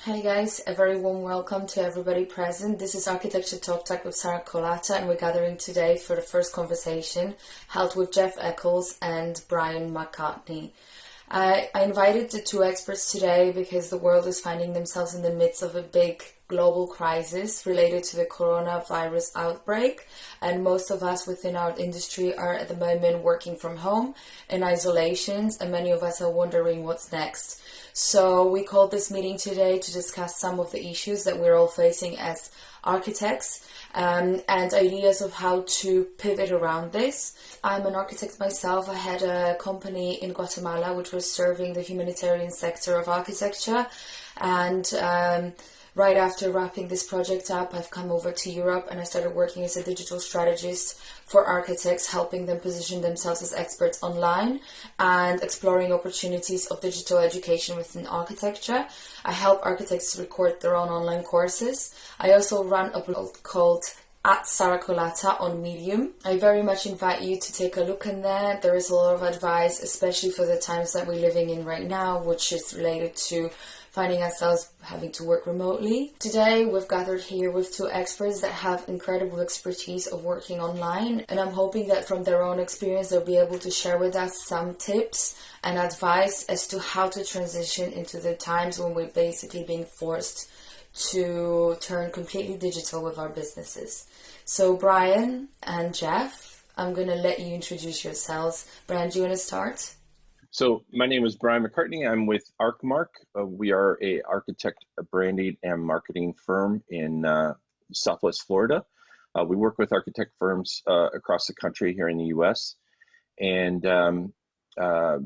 Hi guys, a very warm welcome to everybody present. This is Architecture Talk Track with Sara Kolata, and we're gathering today for the first conversation held with Jeff Echols and Bryon McCartney. I invited the two experts today because the world is finding themselves in the midst of a big global crisis related to the coronavirus outbreak, and most of us within our industry are at the moment working from home in isolations, and many of us are wondering what's next. So we called this meeting today to discuss some of the issues that we're all facing as architects, and ideas of how to pivot around this. I'm an architect myself. I had a company in Guatemala which was serving the humanitarian sector of architecture, and right after wrapping this project up, I've come over to Europe and I started working as a digital strategist for architects, helping them position themselves as experts online and exploring opportunities of digital education within architecture. I help architects record their own online courses. I also run a blog called at Sara Kolata on Medium. I very much invite you to take a look in there. There is a lot of advice, especially for the times that we're living in right now, which is related to finding ourselves having to work remotely. Today, we've gathered here with two experts that have incredible expertise of working online, and I'm hoping that from their own experience, they'll be able to share with us some tips and advice as to how to transition into the times when we're basically being forced to turn completely digital with our businesses. So Bryon and Jeff, I'm going to let you introduce yourselves. Bryon, do you want to start? So my name is Bryon McCartney. I'm with ArcMark. We are a architect, branding, and marketing firm in Southwest Florida. We work with architect firms across the country here in the U.S. And our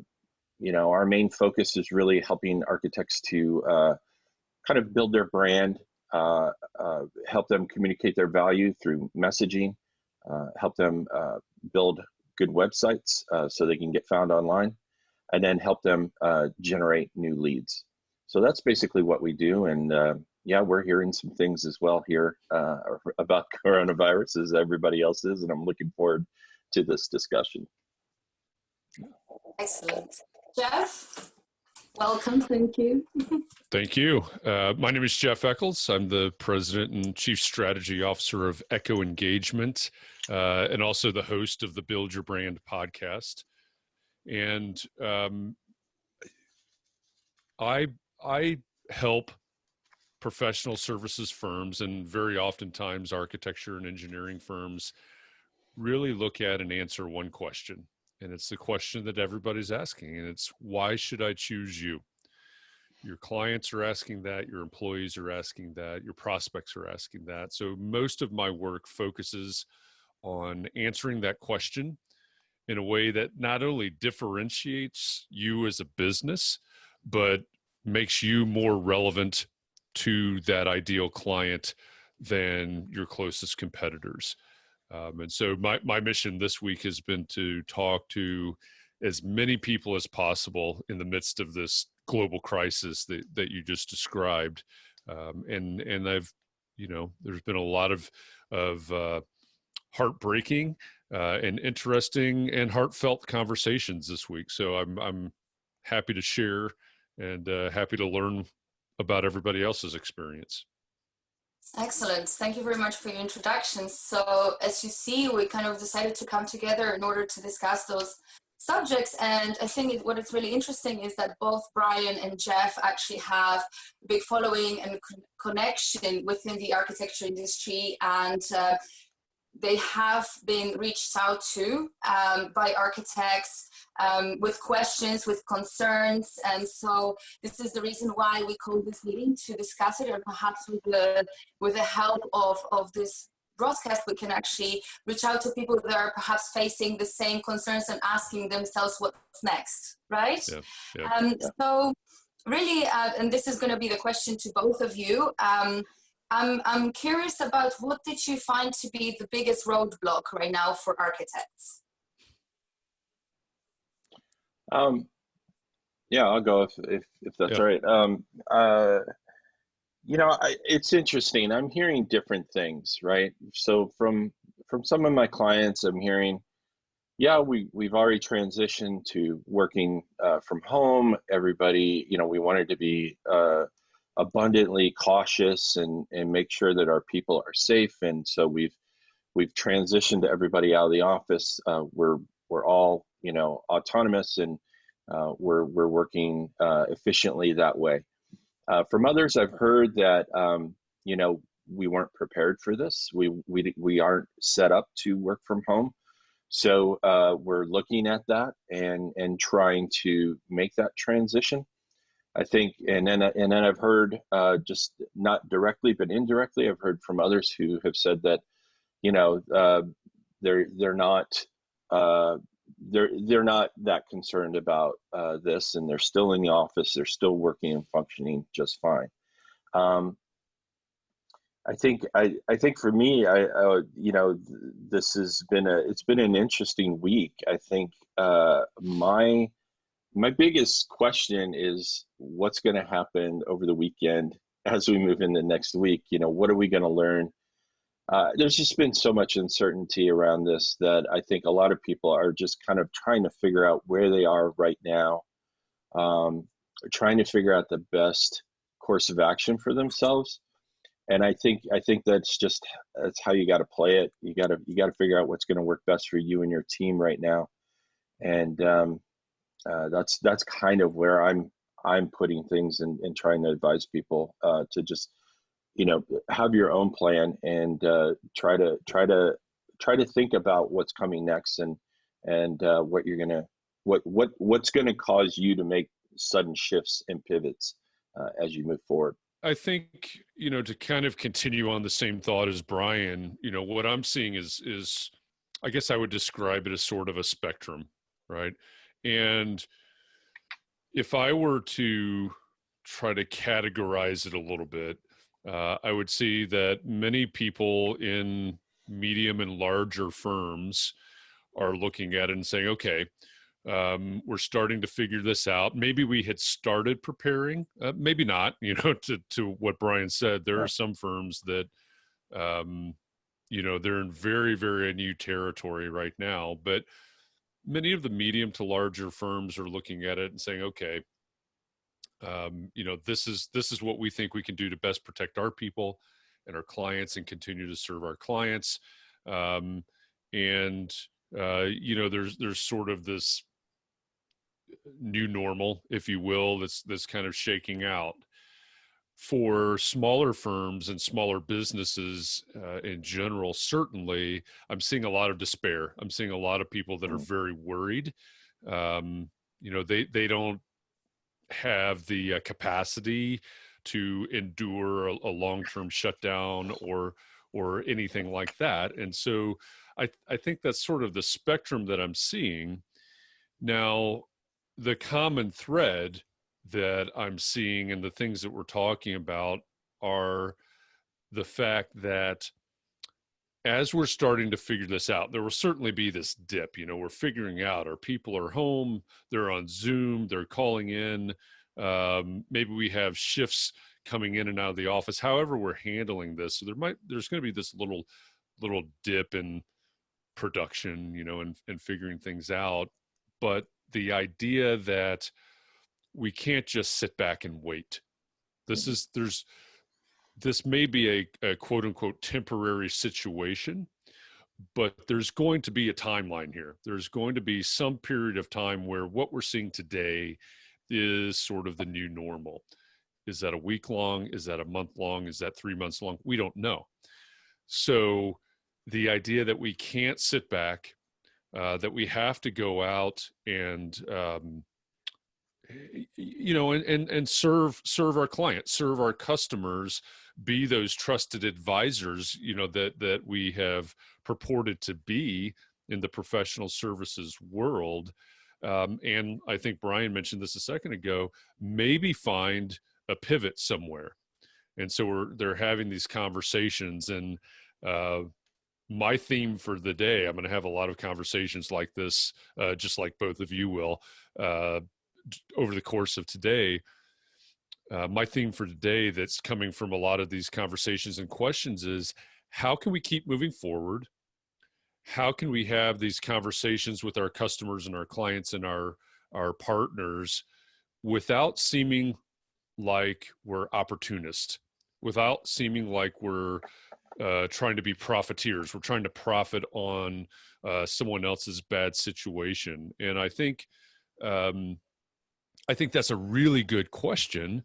main focus is really helping architects to kind of build their brand, help them communicate their value through messaging, help them build good websites so they can get found online, and then help them generate new leads. So that's basically what we do. And we're hearing some things as well here about coronavirus as everybody else is, and I'm looking forward to this discussion. Excellent. Jeff, welcome. Thank you. Thank you. My name is Jeff Echols. I'm the President and Chief Strategy Officer of Echo Engagement, and also the host of the Build Your Brand podcast. And I help professional services firms, and very oftentimes architecture and engineering firms, really look at and answer one question. And it's the question that everybody's asking, and it's, why should I choose you? Your clients are asking that, your employees are asking that, your prospects are asking that. So most of my work focuses on answering that question in a way that not only differentiates you as a business, but makes you more relevant to that ideal client than your closest competitors. And so my mission this week has been to talk to as many people as possible in the midst of this global crisis that you just described. And I've, there's been a lot of heartbreaking and interesting and heartfelt conversations this week. So I'm happy to share and happy to learn about everybody else's experience. Excellent. Thank you very much for your introduction. So as you see, we kind of decided to come together in order to discuss those subjects. And I think what is really interesting is that both Bryon and Jeff actually have a big following and connection within the architecture industry, and they have been reached out to by architects with questions, with concerns. And so this is the reason why we called this meeting, to discuss it, and perhaps with the help of this broadcast, we can actually reach out to people that are perhaps facing the same concerns and asking themselves what's next, right? Yeah. So really, and this is going to be the question to both of you, I'm curious about, what did you find to be the biggest roadblock right now for architects? I'll go if that's all right. It's interesting. I'm hearing different things, right? So from some of my clients, I'm hearing, we've already transitioned to working from home. Everybody, we wanted to be abundantly cautious and make sure that our people are safe. And so we've transitioned everybody out of the office. We're all, autonomous, and we're working efficiently that way. From others, I've heard that we weren't prepared for this. We aren't set up to work from home, so we're looking at that and trying to make that transition. I think, and then I've heard, just not directly but indirectly, I've heard from others who have said that you know they're not uh, they're not that concerned about this, and they're still in the office. They're still working and functioning just fine. Um, I think for me, this has been it's been an interesting week. I think my biggest question is what's going to happen over the weekend as we move into next week. What are we going to learn? There's just been so much uncertainty around this that I think a lot of people are just kind of trying to figure out where they are right now, um, trying to figure out the best course of action for themselves. And I think that's how you got to play it. You got to figure out what's going to work best for you and your team right now. And that's kind of where I'm putting things, and trying to advise people to just have your own plan, and try to think about what's coming next, and what you're gonna what's gonna cause you to make sudden shifts and pivots as you move forward. I think, to kind of continue on the same thought as Bryon, what I'm seeing is I guess I would describe it as sort of a spectrum, right? And if I were to try to categorize it a little bit, I would see that many people in medium and larger firms are looking at it and saying, okay, we're starting to figure this out. Maybe we had started preparing, maybe not, to what Bryon said. There Yeah. are some firms that, they're in very, very new territory right now, but many of the medium to larger firms are looking at it and saying, okay, this is what we think we can do to best protect our people and our clients and continue to serve our clients. And there's sort of this new normal, if you will, that's kind of shaking out. For smaller firms and smaller businesses in general, certainly, I'm seeing a lot of despair. I'm seeing a lot of people that are very worried. They don't have the capacity to endure a long-term shutdown or anything like that. And so I think that's sort of the spectrum that I'm seeing. Now, the common thread that I'm seeing and the things that we're talking about are the fact that as we're starting to figure this out, there will certainly be this dip. We're figuring out our people are home, they're on Zoom, they're calling in. Maybe we have shifts coming in and out of the office. However, we're handling this, so there's going to be this little dip in production, and figuring things out. But the idea that we can't just sit back and wait. This may be a quote unquote temporary situation, but there's going to be a timeline here. There's going to be some period of time where what we're seeing today is sort of the new normal. Is that a week long? Is that a month long? Is that 3 months long? We don't know. So the idea that we can't sit back, that we have to go out and and serve our clients, serve our customers, be those trusted advisors, that we have purported to be in the professional services world. And I think Bryon mentioned this a second ago, maybe find a pivot somewhere. And so they're having these conversations, and my theme for the day, I'm going to have a lot of conversations like this, just like both of you will, over the course of today. My theme for today that's coming from a lot of these conversations and questions is, how can we keep moving forward? How can we have these conversations with our customers and our clients and our partners without seeming like we're opportunists, without seeming like we're trying to be profiteers. We're trying to profit on someone else's bad situation. And um, I think that's a really good question,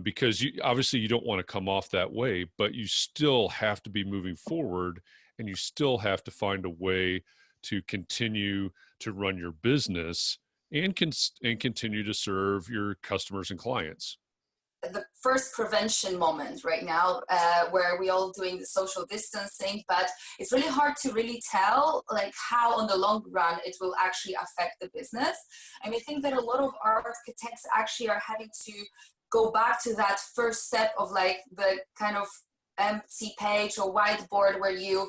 because obviously you don't want to come off that way, but you still have to be moving forward, and you still have to find a way to continue to run your business and continue to serve your customers and clients. The first prevention moment right now, where we all doing the social distancing, but it's really hard to really tell like how on the long run it will actually affect the business. And I think that a lot of architects actually are having to go back to that first step of like the kind of empty page or whiteboard, where you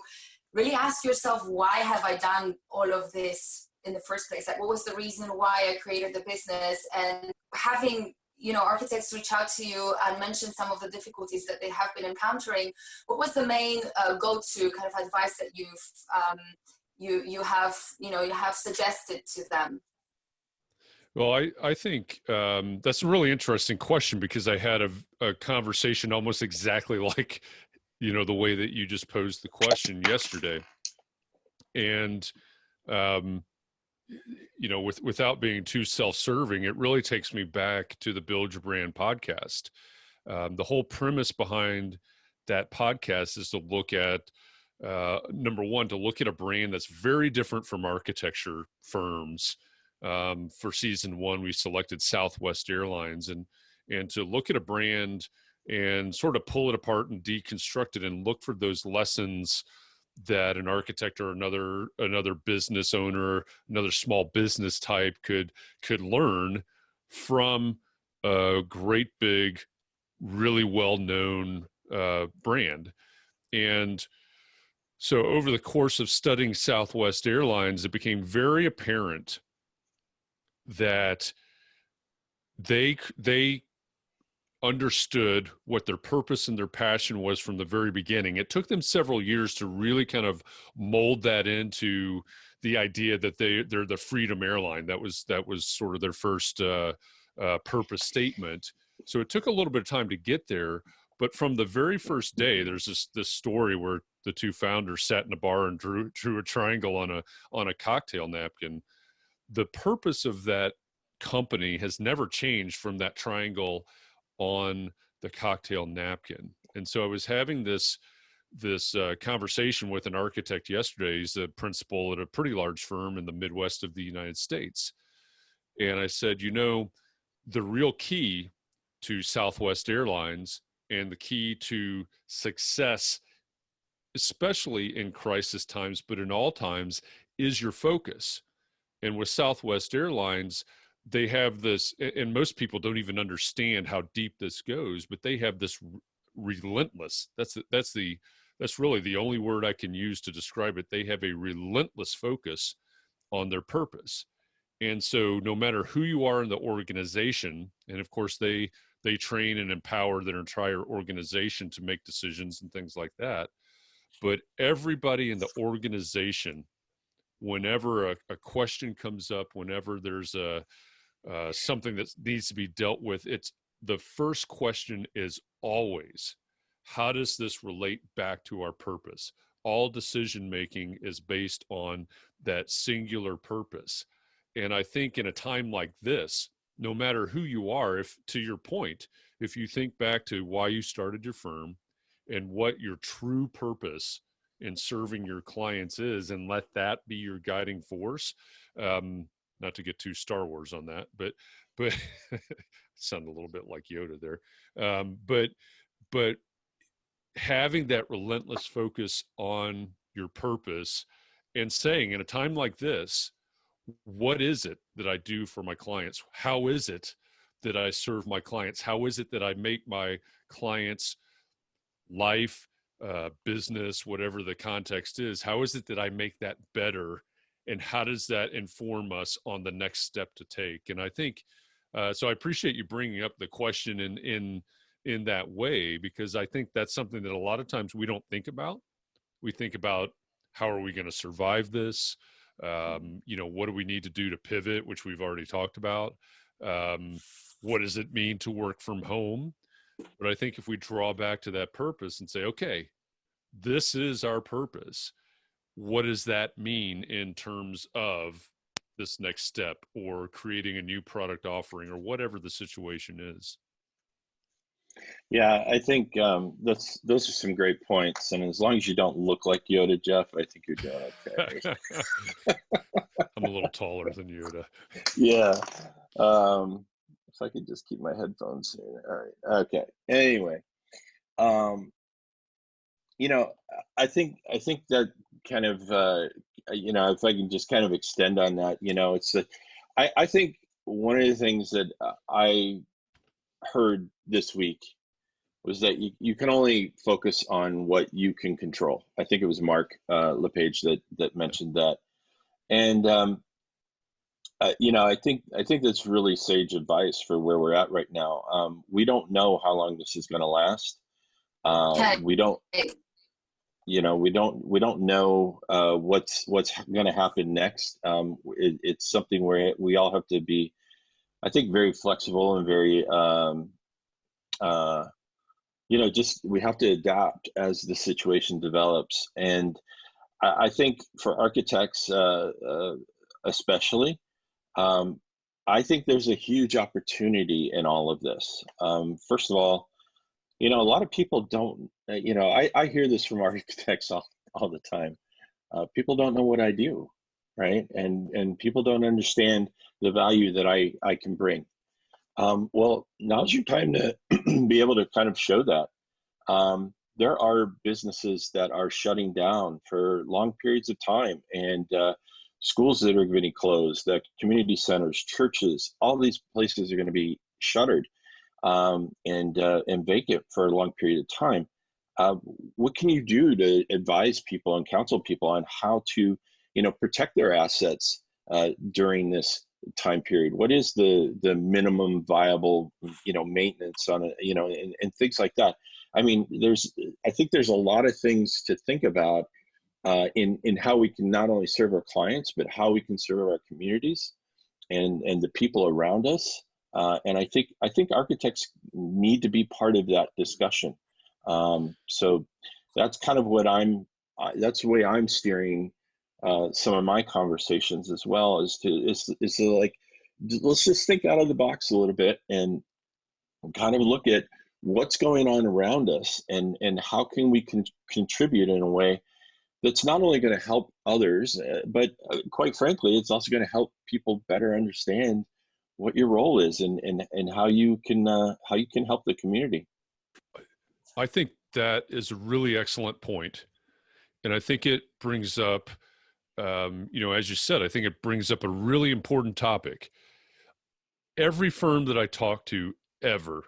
really ask yourself, why have I done all of this in the first place? Like, what was the reason why I created the business? And having architects reach out to you and mention some of the difficulties that they have been encountering, what was the main go-to kind of advice that you have suggested to them? Well, I think that's a really interesting question, because I had a conversation almost exactly like, the way that you just posed the question yesterday. And, um, without being too self-serving, it really takes me back to the Build Your Brand podcast. The whole premise behind that podcast is to look at, number one, to look at a brand that's very different from architecture firms. For season one, we selected Southwest Airlines, and to look at a brand and sort of pull it apart and deconstruct it and look for those lessons that an architect or another business owner, another small business type could learn from a great big, really well-known brand. And so over the course of studying Southwest Airlines, it became very apparent that they understood what their purpose and their passion was from the very beginning. It took them several years to really kind of mold that into the idea that they're the Freedom Airline. That was sort of their first purpose statement. So it took a little bit of time to get there, but from the very first day, there's this story where the two founders sat in a bar and drew a triangle on a cocktail napkin. The purpose of that company has never changed from that triangle on the cocktail napkin. And so I was having this conversation with an architect yesterday. He's a principal at a pretty large firm in the Midwest of the United States. And I said, the real key to Southwest Airlines and the key to success, especially in crisis times, but in all times, is your focus. And with Southwest Airlines, they have this, and most people don't even understand how deep this goes, but they have this relentless, that's really the only word I can use to describe it. They have a relentless focus on their purpose. And so no matter who you are in the organization, and of course they train and empower their entire organization to make decisions and things like that, but everybody in the organization, whenever a question comes up, whenever there's something that needs to be dealt with, it's the first question is always, how does this relate back to our purpose? All decision making is based on that singular purpose. And I think in a time like this, no matter who you are, if, to your point, if you think back to why you started your firm and what your true purpose in serving your clients is, and let that be your guiding force, not to get too Star Wars on that, but sound a little bit like Yoda there. But having that relentless focus on your purpose and saying, in a time like this, what is it that I do for my clients? How is it that I serve my clients? How is it that I make my clients' life, business, whatever the context is, how is it that I make that better? And how does that inform us on the next step to take? And I think, so I appreciate you bringing up the question in that way, because I think that's something that a lot of times we don't think about. We think about, how are we going to survive this? What do we need to do to pivot, which we've already talked about. What does it mean to work from home? But I think if we draw back to that purpose and say, okay, this is our purpose, what does that mean in terms of this next step or creating a new product offering or whatever the situation is? Yeah, I think those are some great points. And as long as you don't look like Yoda, Jeff, I think you're doing okay. I'm a little taller than Yoda. Yeah. If I could just keep my headphones here. All right. Okay. Anyway, um, I think that kind of if I can just kind of extend on that, it's that I think one of the things that I heard this week was that you can only focus on what you can control. I think it was Mark LePage that mentioned that, and I think that's really sage advice for where we're at right now. We don't know how long this is going to last. Okay. We don't, we don't know what's going to happen next. It's something where we all have to be, I think, very flexible and very just we have to adapt as the situation develops. And I think for architects, especially, um, I think there's a huge opportunity in all of this. First of all, a lot of people don't, I hear this from architects all the time. People don't know what I do, right? And people don't understand the value that I can bring. Well, now's your time to be able to kind of show that. There are businesses that are shutting down for long periods of time, and schools that are going to be closed, the community centers, churches, all these places are going to be shuttered and vacant for a long period of time. Uh, what can you do to advise people and counsel people on how to, protect their assets during this time period? What is the minimum viable, maintenance on it, and things like that. I mean, I think there's a lot of things to think about in how we can not only serve our clients, but how we can serve our communities and the people around us. And I think architects need to be part of that discussion. So that's kind of that's the way I'm steering some of my conversations as well. Is to like, let's just think out of the box a little bit and kind of look at what's going on around us and how can we contribute in a way that's not only going to help others, but quite frankly, it's also going to help people better understand what your role is and how you can help the community. I think that is a really excellent point. And I think it brings up, as you said, I think it brings up a really important topic. Every firm that I talk to ever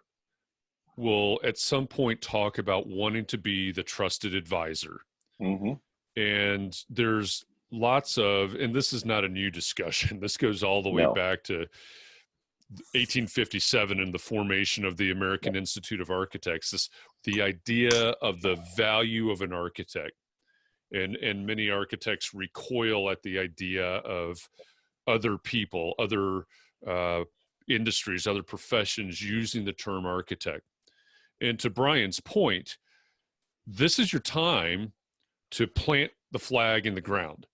will at some point talk about wanting to be the trusted advisor. Mm-hmm. And there's lots of, and this is not a new discussion. This goes all the way No. back to 1857 and the formation of the American Institute of Architects. The idea of the value of an architect. And many architects recoil at the idea of other people, other industries, other professions using the term architect. And to Bryan's point, this is your time to plant the flag in the ground.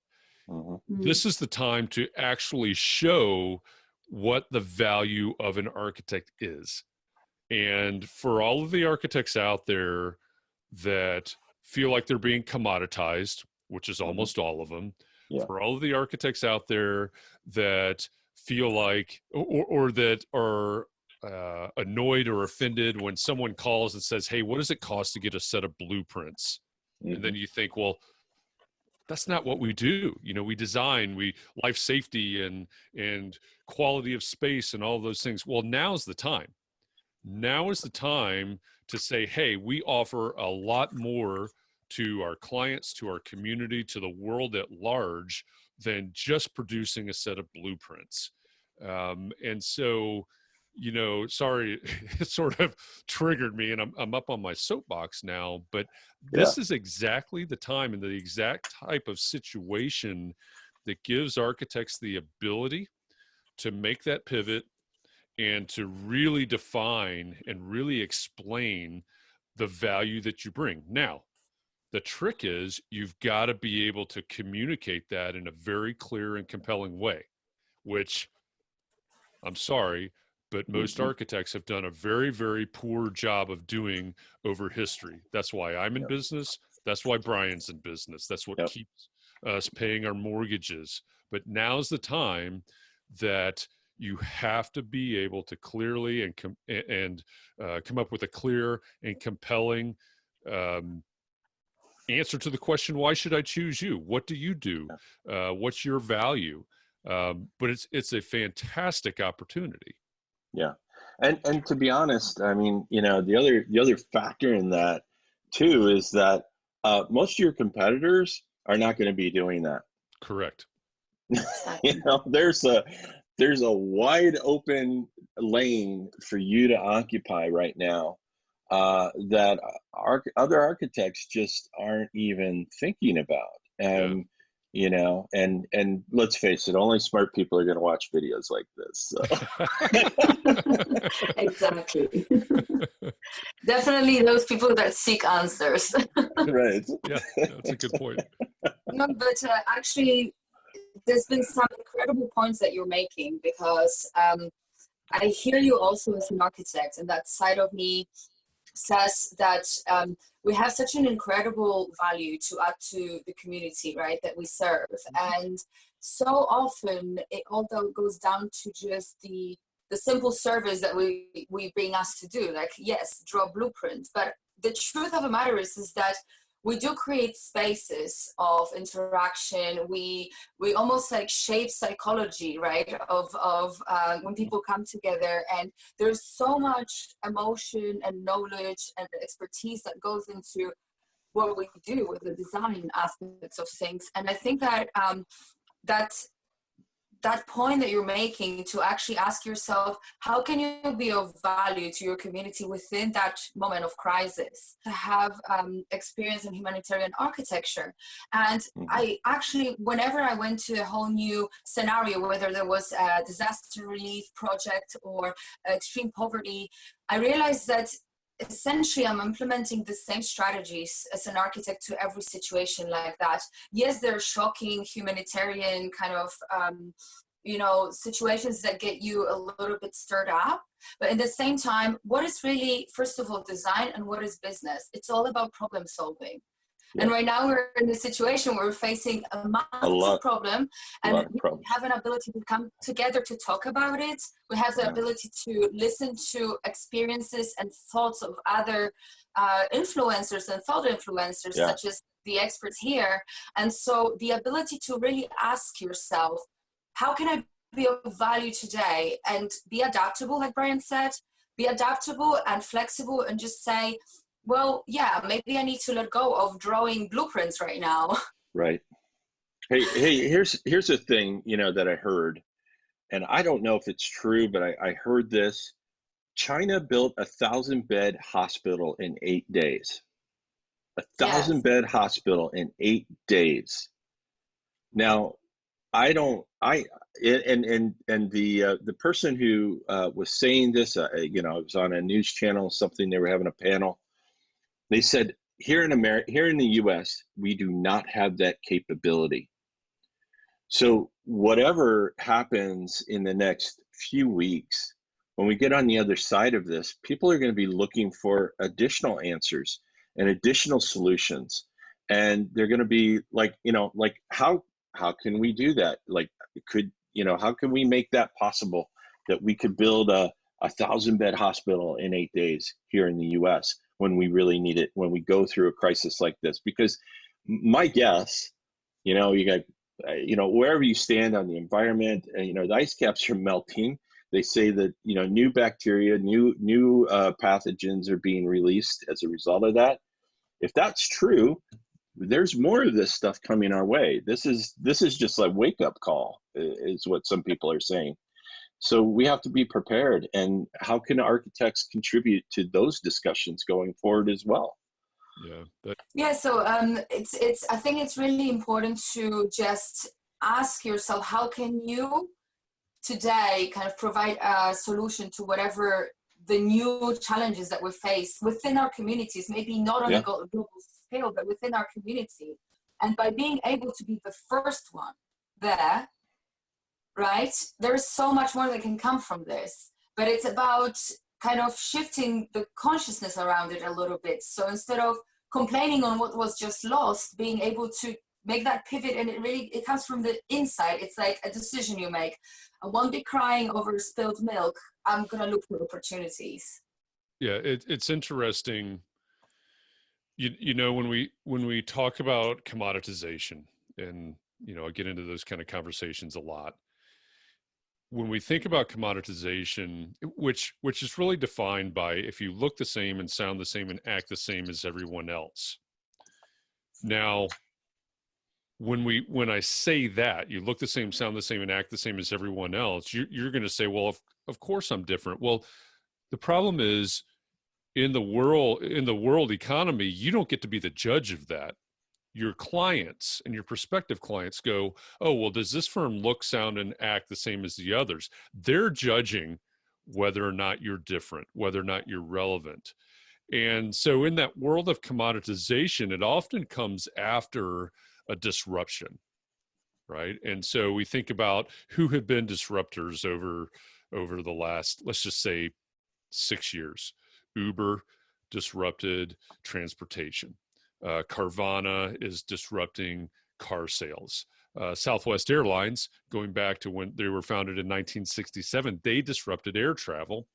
Mm-hmm. This is the time to actually show what the value of an architect is. And for all of the architects out there that feel like they're being commoditized, which is almost all of them, Yeah. for all of the architects out there that feel like, or that are annoyed or offended when someone calls and says, hey, what does it cost to get a set of blueprints? Mm-hmm. And then you think, well, that's not what we do. We design, life safety and quality of space and all those things. Well, now's the time. Now is the time to say, hey, we offer a lot more to our clients, to our community, to the world at large than just producing a set of blueprints. And so, sorry, it sort of triggered me, and I'm up on my soapbox now, but this is exactly the time and the exact type of situation that gives architects the ability to make that pivot and to really define and really explain the value that you bring. Now, the trick is you've got to be able to communicate that in a very clear and compelling way, which, I'm sorry, but most architects have done a very, very poor job of doing over history. That's why I'm in business. That's why Bryon's in business. That's what keeps us paying our mortgages. But now's the time that you have to be able to clearly come up with a clear and compelling answer to the question, why should I choose you? What do you do? What's your value? But it's a fantastic opportunity. Yeah. And to be honest, I mean, you know, the other factor in that too is that most of your competitors are not going to be doing that. Correct. You know, there's a wide open lane for you to occupy right now that other architects just aren't even thinking about. And you know, and let's face it, only smart people are going to watch videos like this. So. Exactly. Definitely those people that seek answers. Right. Yeah, that's a good point. No, but actually, there's been some incredible points that you're making, because I hear you also as an architect, and that side of me says that we have such an incredible value to add to the community, right, that we serve. And so often it all goes down to just the simple service that we being asked to do, like, yes, draw blueprints. But the truth of the matter is that we do create spaces of interaction. We almost like shape psychology, right? Of when people come together, and there's so much emotion and knowledge and expertise that goes into what we do with the design aspects of things. And I think that that point that you're making, to actually ask yourself, how can you be of value to your community within that moment of crisis? To have experience in humanitarian architecture. And I actually, whenever I went to a whole new scenario, whether there was a disaster relief project or extreme poverty, I realized that essentially I'm implementing the same strategies as an architect to every situation like that. Yes, there are shocking humanitarian kind of situations that get you a little bit stirred up, but at the same time, what is really, first of all, design, and what is business? It's all about problem solving. And right now we're in a situation where we're facing a massive problem, and we have an ability to come together to talk about it. We have the ability to listen to experiences and thoughts of other influencers and thought influencers, such as the experts here. And so the ability to really ask yourself, how can I be of value today? And be adaptable, like Bryon said, be adaptable and flexible, and just say, well, yeah, maybe I need to let go of drawing blueprints right now. Right. Hey, here's a thing, you know, that I heard, and I don't know if it's true, but I heard this. China built 1,000-bed hospital in 8 days. 1,000-bed hospital in 8 days. Now, the person who was saying this, you know, it was on a news channel, something, they were having a panel. They said, here in the US, we do not have that capability. So whatever happens in the next few weeks, when we get on the other side of this, people are going to be looking for additional answers and additional solutions. And they're going to be like, you know, like, how can we do that? Like, how can we make that possible, that we could build a 1,000-bed hospital in 8 days here in the US when we really need it, when we go through a crisis like this? Because my guess, you know, you got, you know, wherever you stand on the environment, you know, the ice caps are melting. They say that, you know, new bacteria, new pathogens are being released as a result of that. If that's true, there's more of this stuff coming our way. This is just a wake-up call, is what some people are saying. So we have to be prepared. And how can architects contribute to those discussions going forward as well? So it's I think it's really important to just ask yourself, how can you today kind of provide a solution to whatever the new challenges that we face within our communities, maybe not on a Yeah. global scale, but within our community. And by being able to be the first one there, right, there's so much more that can come from this. But it's about kind of shifting the consciousness around it a little bit. So instead of complaining on what was just lost, being able to make that pivot, and it comes from the inside. It's like a decision you make. I won't be crying over spilled milk. I'm gonna look for opportunities. Yeah, it's interesting. You know, when we talk about commoditization, and I get into those kind of conversations a lot. When we think about commoditization, which is really defined by if you look the same and sound the same and act the same as everyone else. Now, when I say that, you look the same, sound the same, and act the same as everyone else, you're going to say, well, of course I'm different. Well, the problem is in the world economy, you don't get to be the judge of that. Your clients and your prospective clients go, oh, well, does this firm look, sound, and act the same as the others? They're judging whether or not you're different, whether or not you're relevant. And so in that world of commoditization, it often comes after a disruption, right? And so we think about who have been disruptors over the last, let's just say, 6 years. Uber disrupted transportation. Carvana is disrupting car sales. Southwest Airlines, going back to when they were founded in 1967, they disrupted air travel.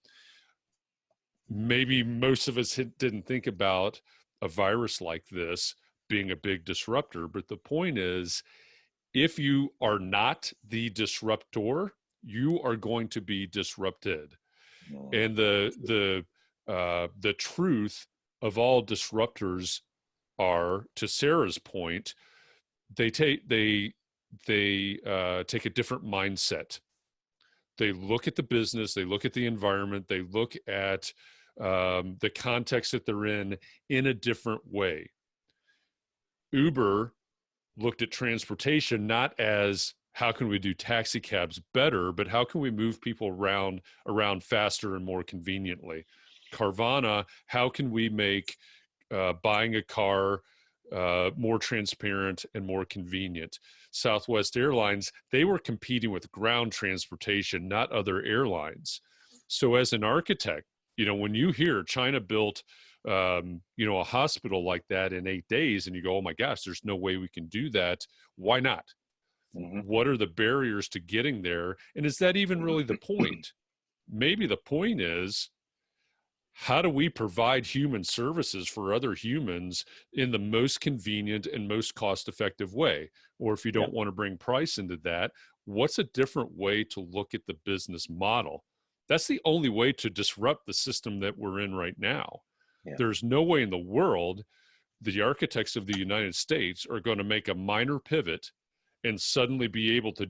Maybe most of us didn't think about a virus like this being a big disruptor, but the point is, if you are not the disruptor, you are going to be disrupted. And the truth of all disruptors are, to Sarah's point, they take a different mindset. They look at the business, they look at the environment, they look at the context that they're in a different way. Uber looked at transportation not as how can we do taxi cabs better, but how can we move people around faster and more conveniently. Carvana, how can we make buying a car more transparent and more convenient. Southwest Airlines, they were competing with ground transportation, not other airlines. So as an architect, when you hear China built, a hospital like that in 8 days, and you go, oh my gosh, there's no way we can do that. Why not? Mm-hmm. What are the barriers to getting there? And is that even really the point? Maybe the point is, how do we provide human services for other humans in the most convenient and most cost-effective way? Or if you don't want to bring price into that, what's a different way to look at the business model? That's the only way to disrupt the system that we're in right now. Yeah. There's no way in the world the architects of the United States are going to make a minor pivot and suddenly be able to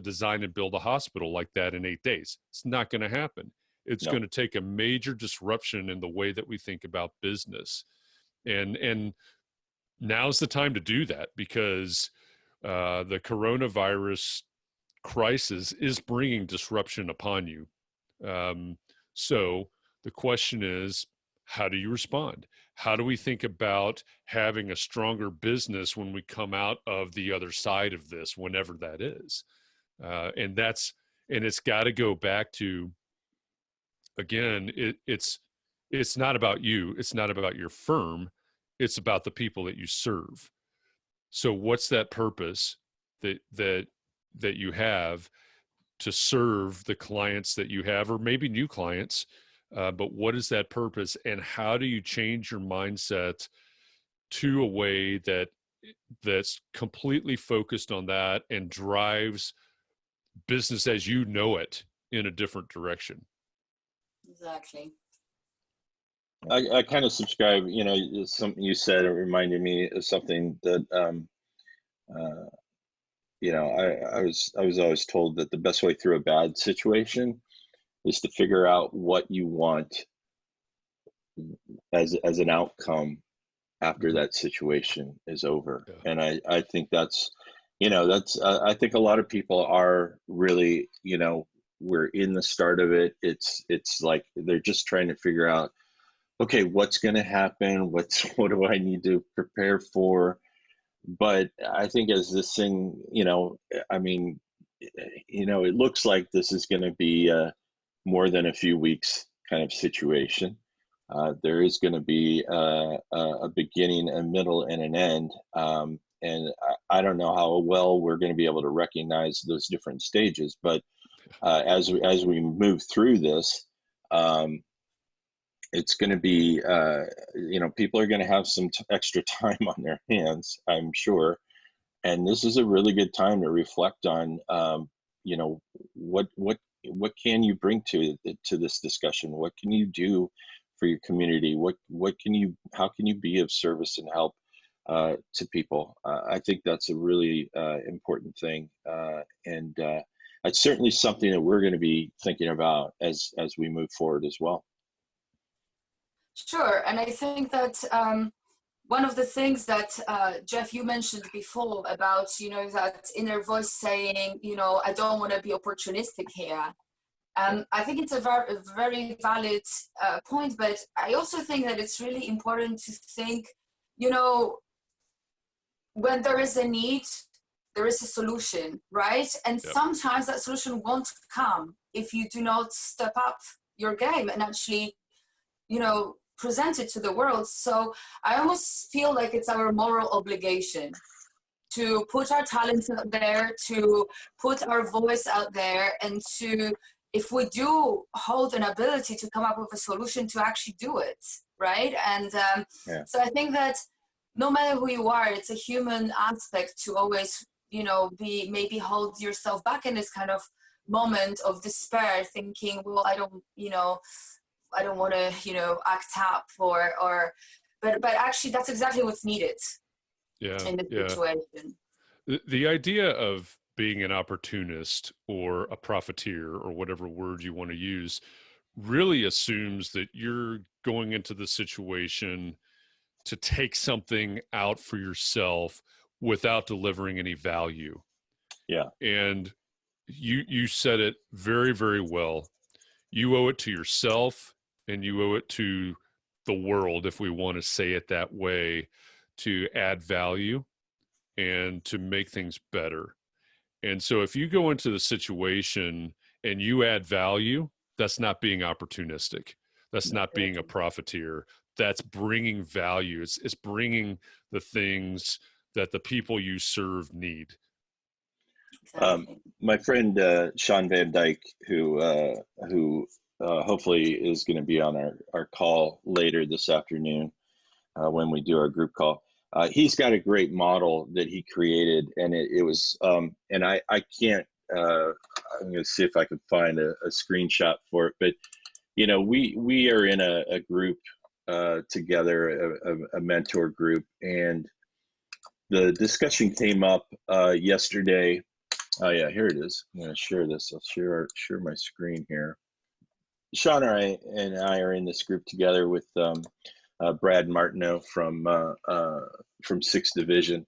design and build a hospital like that in 8 days. It's not going to happen. It's going to take a major disruption in the way that we think about business. And now's the time to do that, because the coronavirus crisis is bringing disruption upon you. So the question is, how do you respond? How do we think about having a stronger business when we come out of the other side of this, whenever that is? And it's got to go back to, again, it's not about you. It's not about your firm. It's about the people that you serve. So what's that purpose that you have to serve the clients that you have, or maybe new clients? But what is that purpose, and how do you change your mindset to a way that's completely focused on that and drives business as you know it in a different direction? Exactly. I kind of subscribe, something you said, it reminded me of something that, I was always told that the best way through a bad situation is to figure out what you want as an outcome after that situation is over. Yeah. And I think that's That's I think a lot of people are really, we're in the start of it. It's like they're just trying to figure out, okay, what's going to happen? What do I need to prepare for? But I think as this thing, I mean, it looks like this is going to be more than a few weeks kind of situation. There is going to be a beginning, a middle, and an end. And I don't know how well we're going to be able to recognize those different stages, but as we move through this, um, it's going to be, people are going to have some extra time on their hands, I'm sure. And this is a really good time to reflect on, you know, what can you bring to this discussion? What can you do for your community? How can you be of service and help to people? I think that's a really important thing, and it's certainly something that we're going to be thinking about as we move forward as well. Sure, and I think that one of the things that Jeff, you mentioned before about, that inner voice saying, I don't want to be opportunistic here. I think it's a very valid point, but I also think that it's really important to think, when there is a need, there is a solution, right? And Yep. sometimes that solution won't come if you do not step up your game and actually, present it to the world. So I almost feel like it's our moral obligation to put our talents out there, to put our voice out there, and to, if we do hold an ability to come up with a solution, to actually do it, right? And Yeah. so I think that no matter who you are, it's a human aspect to always, be maybe hold yourself back in this kind of moment of despair, thinking, well, I don't want to, act up but actually that's exactly what's needed in this situation. The idea of being an opportunist or a profiteer or whatever word you want to use really assumes that you're going into the situation to take something out for yourself without delivering any value. Yeah. And you said it very, very well. You owe it to yourself and you owe it to the world, if we want to say it that way, to add value and to make things better. And so if you go into the situation and you add value, that's not being opportunistic. That's not being a profiteer. That's bringing value. It's bringing the things that the people you serve need. Exactly. My friend Sean Van Dyke, who hopefully is going to be on our call later this afternoon when we do our group call. He's got a great model that he created, and it was, and I can't, I'm going to see if I can find a screenshot for it, but, we are in a group together, a mentor group, and the discussion came up yesterday. Oh yeah, here it is. I'm going to share this. I'll share my screen here. Sean and I are in this group together with Brad Martineau from 6th Division,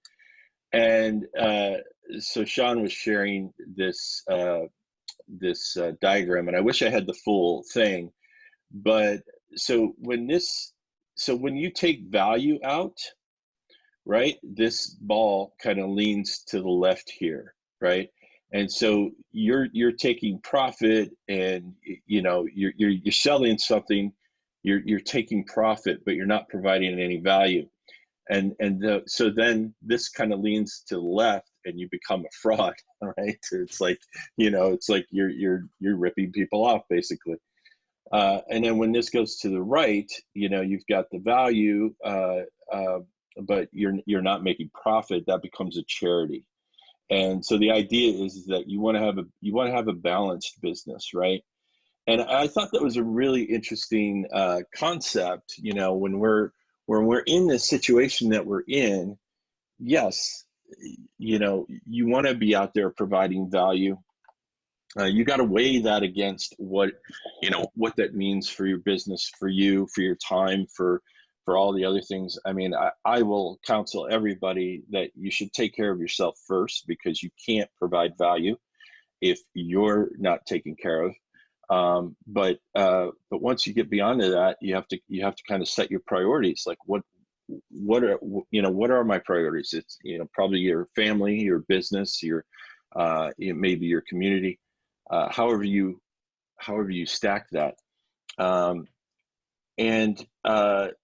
and so Sean was sharing this diagram, and I wish I had the full thing, but so when you take value out, right, this ball kind of leans to the left here, right? And so you're taking profit, and you're selling something, you're taking profit, but you're not providing any value. So then this kind of leans to the left, and you become a fraud, right? It's like, you're ripping people off basically. And then when this goes to the right, you've got the value, but you're not making profit. That becomes a charity. And so the idea is that you want to have a balanced business, right? And I thought that was a really interesting concept. When we're in this situation that we're in, yes, you want to be out there providing value. You got to weigh that against what that means for your business, for you, for your time, for for all the other things. I mean, I will counsel everybody that you should take care of yourself first, because you can't provide value if you're not taken care of. But once you get beyond that, you have to kind of set your priorities. Like what are my priorities? It's, probably your family, your business, your maybe your community, however you stack that. And what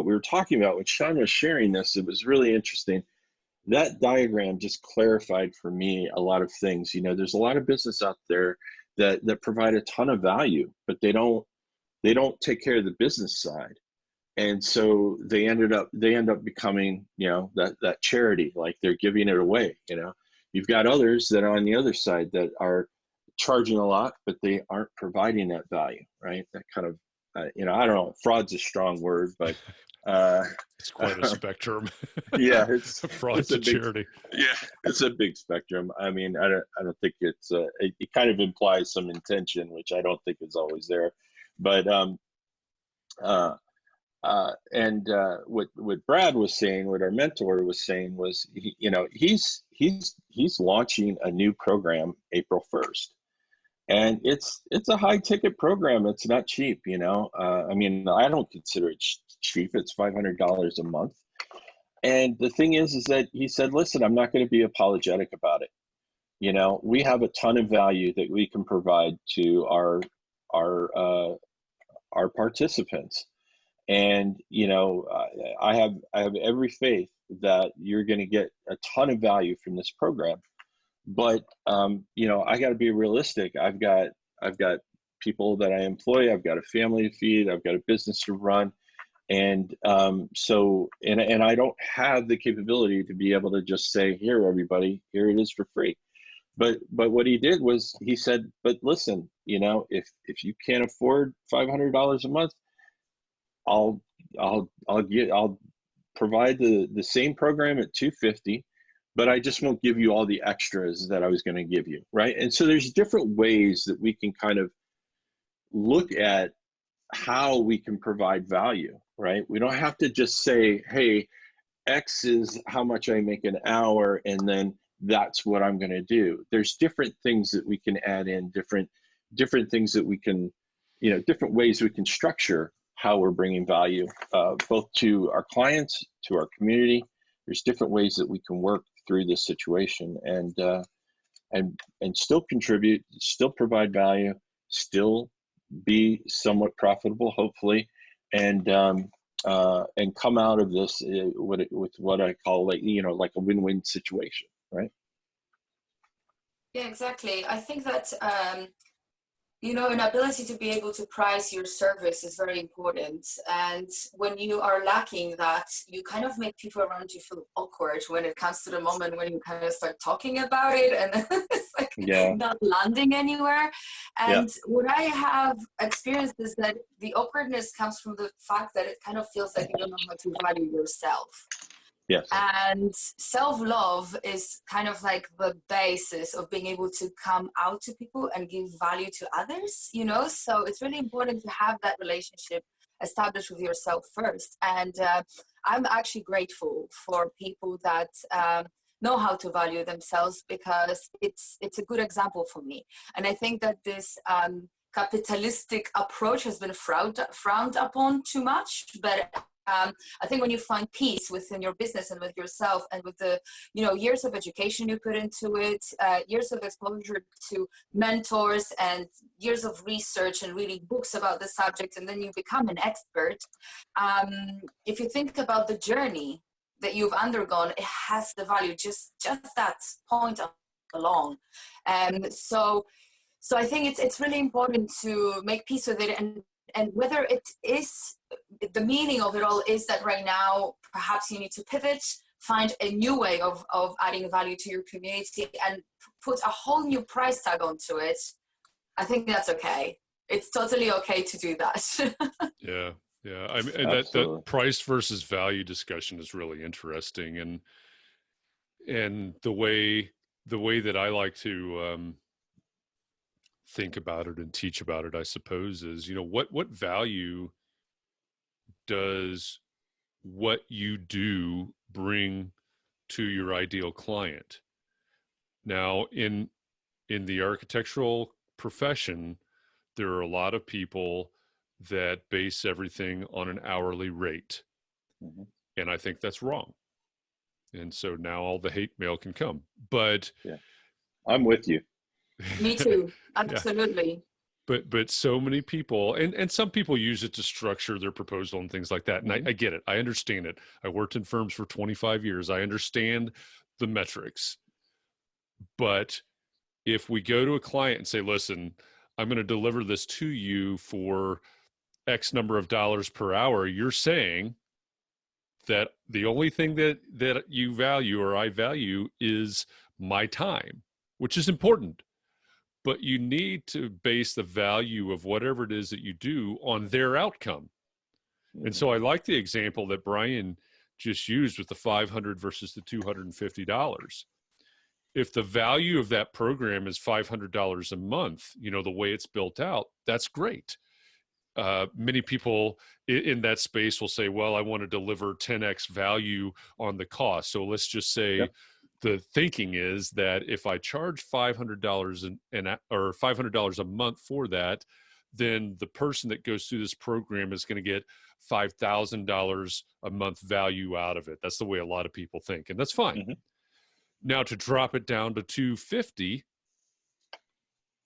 we were talking about when Sean was sharing this, it was really interesting. That diagram just clarified for me a lot of things. There's a lot of business out there that provide a ton of value, but they don't take care of the business side. And so they end up becoming, that charity, like they're giving it away. You've got others that are on the other side that are charging a lot, but they aren't providing that value, right? That kind of, I don't know, fraud's a strong word, but it's quite a spectrum. Yeah, fraud to charity. Yeah, it's a big spectrum. I mean, I don't think it's it kind of implies some intention, which I don't think is always there. But what Brad was saying, what our mentor was saying was, he's launching a new program April 1st. And it's a high ticket program. It's not cheap, I mean, I don't consider it cheap. It's $500 a month. And the thing is that he said, listen, I'm not going to be apologetic about it. We have a ton of value that we can provide to our participants. And, I have every faith that you're going to get a ton of value from this program. But, I got to be realistic. I've got people that I employ. I've got a family to feed. I've got a business to run. And so I don't have the capability to be able to just say, here, everybody, here it is for free. But what he did was he said, but listen, if you can't afford $500 a month, I'll provide the same program at $250, but I just won't give you all the extras that I was going to give you, right? And so there's different ways that we can kind of look at how we can provide value, right? We don't have to just say, hey, X is how much I make an hour, and then that's what I'm going to do. There's different things that we can add in, different things that we can, different ways we can structure how we're bringing value, both to our clients, to our community. There's different ways that we can work through this situation and still contribute, still provide value, still be somewhat profitable, hopefully, and come out of this with what I call like a win-win situation, right? Yeah, exactly. I think that an ability to be able to price your service is very important. And when you are lacking that, you kind of make people around you feel awkward when it comes to the moment when you kind of start talking about it, and it's like not landing anywhere. And what I have experienced is that the awkwardness comes from the fact that it kind of feels like you don't know how to value yourself. Yes. And self-love is kind of like the basis of being able to come out to people and give value to others, so it's really important to have that relationship established with yourself first. And I'm actually grateful for people that know how to value themselves, because it's a good example for me. And I think that this capitalistic approach has been frowned upon too much, but I think when you find peace within your business and with yourself, and with the years of education you put into it, years of exposure to mentors, and years of research and reading books about the subject, and then you become an expert. If you think about the journey that you've undergone, it has the value, just that point along. So I think it's really important to make peace with it, and whether it is, the meaning of it all is that right now, perhaps you need to pivot, find a new way of adding value to your community, and put a whole new price tag onto it. I think that's okay. It's totally okay to do that. Yeah. I mean, that price versus value discussion is really interesting, and the way that I like to think about it and teach about it, I suppose, is what value does what you do bring to your ideal client? Now, in the architectural profession, there are a lot of people that base everything on an hourly rate. Mm-hmm. And I think that's wrong. And so now all the hate mail can come. But yeah, I'm with you. Me too. Absolutely. Yeah. But so many people, and some people use it to structure their proposal and things like that. And I get it. I understand it. I worked in firms for 25 years. I understand the metrics. But if we go to a client and say, listen, I'm going to deliver this to you for X number of dollars per hour, you're saying that the only thing that you value or I value is my time, which is important. But you need to base the value of whatever it is that you do on their outcome. Mm-hmm. And so I like the example that Bryon just used with the $500 versus the $250. If the value of that program is $500 a month, the way it's built out, that's great. Many people in that space will say, well, I want to deliver 10x value on the cost. So let's just say the thinking is that if I charge $500 or $500 a month for that, then the person that goes through this program is going to get $5,000 a month value out of it. That's the way a lot of people think, and that's fine. Mm-hmm. Now, to drop it down to $250,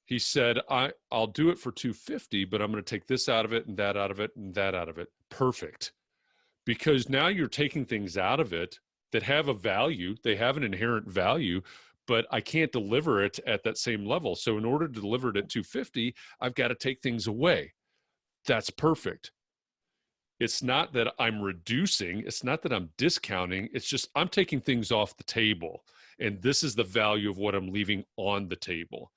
he said, I'll do it for $250, but I'm going to take this out of it and that out of it and that out of it. Perfect. Because now you're taking things out of it that have a value. They have an inherent value, but I can't deliver it at that same level. So in order to deliver it at $250, I've got to take things away. That's perfect. It's not that I'm reducing. It's not that I'm discounting. It's just I'm taking things off the table. And this is the value of what I'm leaving on the table.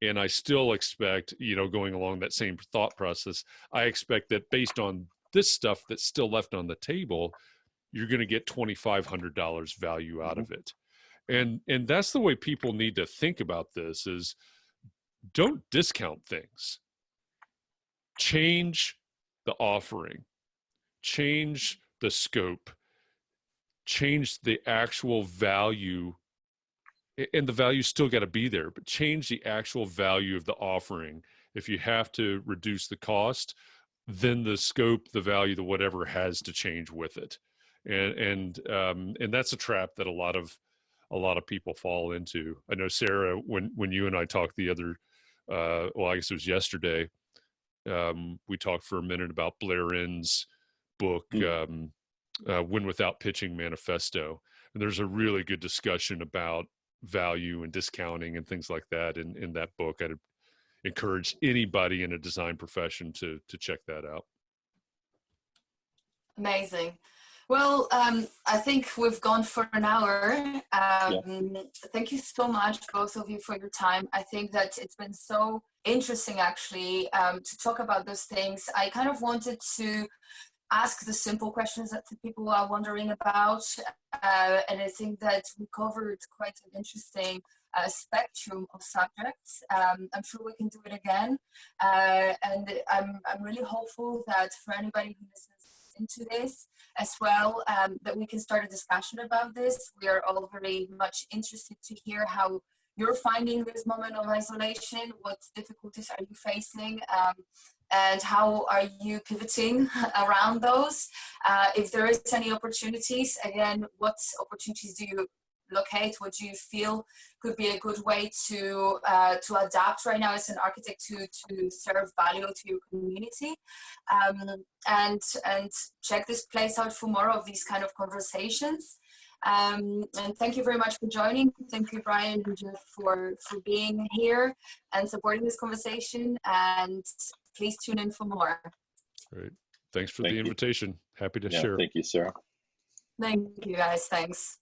And I still expect, going along that same thought process, I expect that based on this stuff that's still left on the table, you're going to get $2,500 value out of it. And that's the way people need to think about this is don't discount things. Change the offering, change the scope, change the actual value, and the value still got to be there, but change the actual value of the offering. If you have to reduce the cost, then the scope, the value, the whatever has to change with it. And that's a trap that a lot of people fall into. I know, Sara, when you and I talked the other, I guess it was yesterday, we talked for a minute about Blair Inn's book, Win Without Pitching Manifesto. And there's a really good discussion about value and discounting and things like that in that book. I'd encourage anybody in a design profession to check that out. Amazing. Well, I think we've gone for an hour. Thank you so much, both of you, for your time. I think that it's been so interesting, actually, to talk about those things. I kind of wanted to ask the simple questions that the people are wondering about. And I think that we covered quite an interesting spectrum of subjects. I'm sure we can do it again. And I'm really hopeful that for anybody who listens into this as well, that we can start a discussion about this. We are all very much interested to hear how you're finding this moment of isolation, what difficulties are you facing, and how are you pivoting around those? If there is any opportunities, again, what opportunities do you locate? What do you feel could be a good way to adapt right now as an architect to serve value to your community? And check this place out for more of these kind of conversations. And thank you very much for joining. Thank you, Bryon and Jeff, for being here and supporting this conversation. And please tune in for more. Great. Thanks for the invitation. Happy to share. Thank you, Sara. Thank you, guys. Thanks.